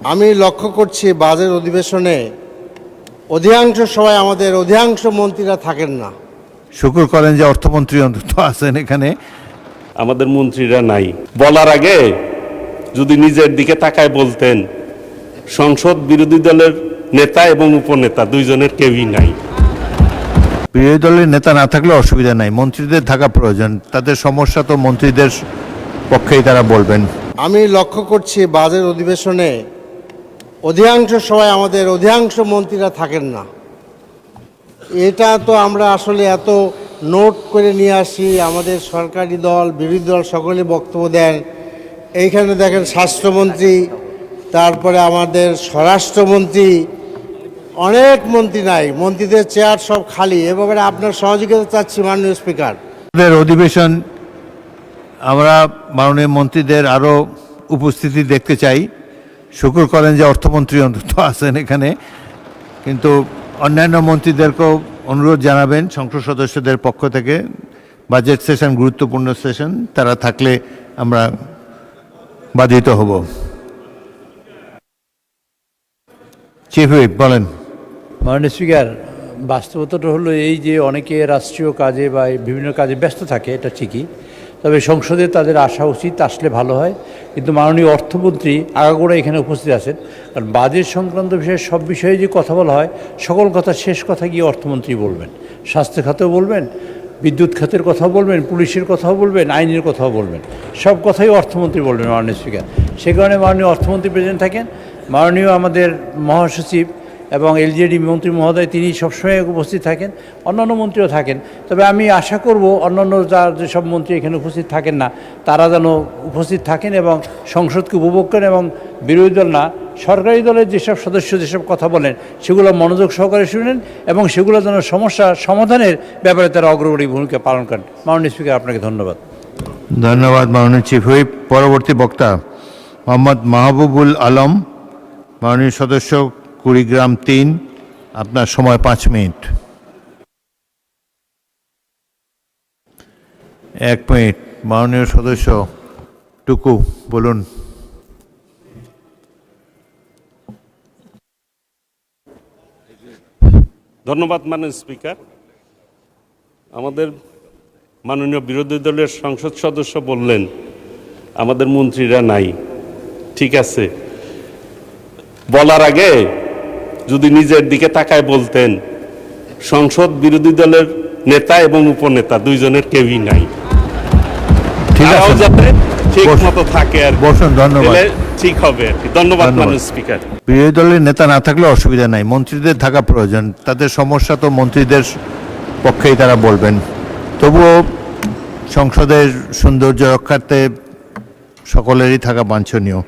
আমি লক্ষ্য করছি বাজেট অধিবেশনে অধিকাংশ সময় আমাদের অধিকাংশ মন্ত্রীরা থাকেন না। শুকুর করেন যে অর্থমন্ত্রী অন্তত আছেন এখানে। আমাদের মন্ত্রীরা নাই। বলার আগে যদি নিজের দিকে তাকায় বলতেন, সংসদ বিরোধী দলের নেতা এবং উপনেতা দুইজনের কেউই নাই। বিরোধী দলের নেতা না থাকলে অসুবিধা নাই, মন্ত্রীদের থাকা প্রয়োজন। তাদের সমস্যা তো মন্ত্রীদের পক্ষেই তারা বলবেন। আমি লক্ষ্য করছি বাজেট অধিবেশনে অধিকাংশ সময় আমাদের অধিকাংশ মন্ত্রীরা থাকেন না। এটা তো আমরা আসলে এত নোট করে নিয়ে আসি, আমাদের সরকারি দল বিরোধী দল সকলে বক্তব্য দেন। এইখানে দেখেন স্বাস্থ্যমন্ত্রী, তারপরে আমাদের স্বরাষ্ট্রমন্ত্রী, অনেক মন্ত্রী নাই, মন্ত্রীদের চেয়ার সব খালি। এ ব্যাপারে আপনার সহযোগিতা চাচ্ছি মাননীয় স্পিকার। অধিবেশন আমরা মাননীয় মন্ত্রীদের আরও উপস্থিতি দেখতে চাই। শুকুর করেন যে অর্থমন্ত্রী অন্তত আছেন এখানে, কিন্তু অন্যান্য মন্ত্রীদেরকেও অনুরোধ জানাবেন সংসদ সদস্যদের পক্ষ থেকে। বাজেট সেশন গুরুত্বপূর্ণ সেশন, তারা থাকলে আমরা বাধিত হব। চিফ হুইপ বলেন। মাননীয় স্পিকার, বাস্তবতাটা হলো এই যে অনেকে রাষ্ট্রীয় কাজে বা বিভিন্ন কাজে ব্যস্ত থাকে, এটা ঠিকই। তবে সংসদে তাদের আসা উচিত, আসলে ভালো হয়। কিন্তু মাননীয় অর্থমন্ত্রী আগাগোড়া এখানে উপস্থিত আছেন, কারণ বাজেট সংক্রান্ত বিষয়ে সব বিষয়ে যে কথা বলা হয়, সকল কথা শেষ কথা গিয়ে অর্থমন্ত্রী বলবেন। স্বাস্থ্য খাতেও বলবেন, বিদ্যুৎ খাতের কথাও বলবেন, পুলিশের কথাও বলবেন, আইনের কথাও বলবেন, সব কথাই অর্থমন্ত্রী বলবেন মাননীয় স্পিকার। সে কারণে মাননীয় অর্থমন্ত্রী প্রেজেন্ট থাকেন। মাননীয় আমাদের মহাসচিব এবং এলজেডি মন্ত্রী মহোদয় তিনি সবসময় উপস্থিত থাকেন, অন্যান্য মন্ত্রীও থাকেন। তবে আমি আশা করব অন্যান্য যেসব মন্ত্রী এখানে উপস্থিত থাকেন না, তারা যেন উপস্থিত থাকেন এবং সংসদকে উপভোগ করেন, এবং বিরোধী দল না, সরকারি দলের যেসব সদস্য যেসব কথা বলেন সেগুলো মনোযোগ সহকারে শুনেন এবং সেগুলো যেন সমস্যা সমাধানের ব্যাপারে তারা অগ্রগণী ভূমিকা পালন করেন। মাননীয় স্পিকার, আপনাকে ধন্যবাদ। ধন্যবাদ মাননীয় চিফ হুইপ। পরবর্তী বক্তা মোহাম্মদ মাহবুবুল আলম, মাননীয় সদস্য কুড়িগ্রাম 3, আপনার সময় 5 মিনিট। 1 মিনিট। মাননীয় সদস্য টুকু বলুন। ধন্যবাদ মাননীয় স্পিকার। আমাদের মাননীয় বিরোধী দলের সংসদ সদস্য বললেন আমাদের মন্ত্রীরা নাই। ঠিক আছে, বলার আগে যদি নিজের দিকে তাকায় বলতেন, সংসদ বিরোধী দলের নেতা এবং উপনেতা দুইজনের কেউই নাই। ঠিক আছে, যাতে ঠিক মতো থাকে আর বসুন। ধন্যবাদ, ঠিক হবে আর কি। ধন্যবাদ মাননীয় স্পিকার। বিরোধী দলের নেতা না থাকলে অসুবিধা নাই, মন্ত্রীদের থাকা প্রয়োজন। তাদের সমস্যা তো মন্ত্রীদের পক্ষেই তারা বলবেন। তবুও সংসদের সৌন্দর্য রক্ষার্থে সকলেরই থাকা বাঞ্ছনীয়।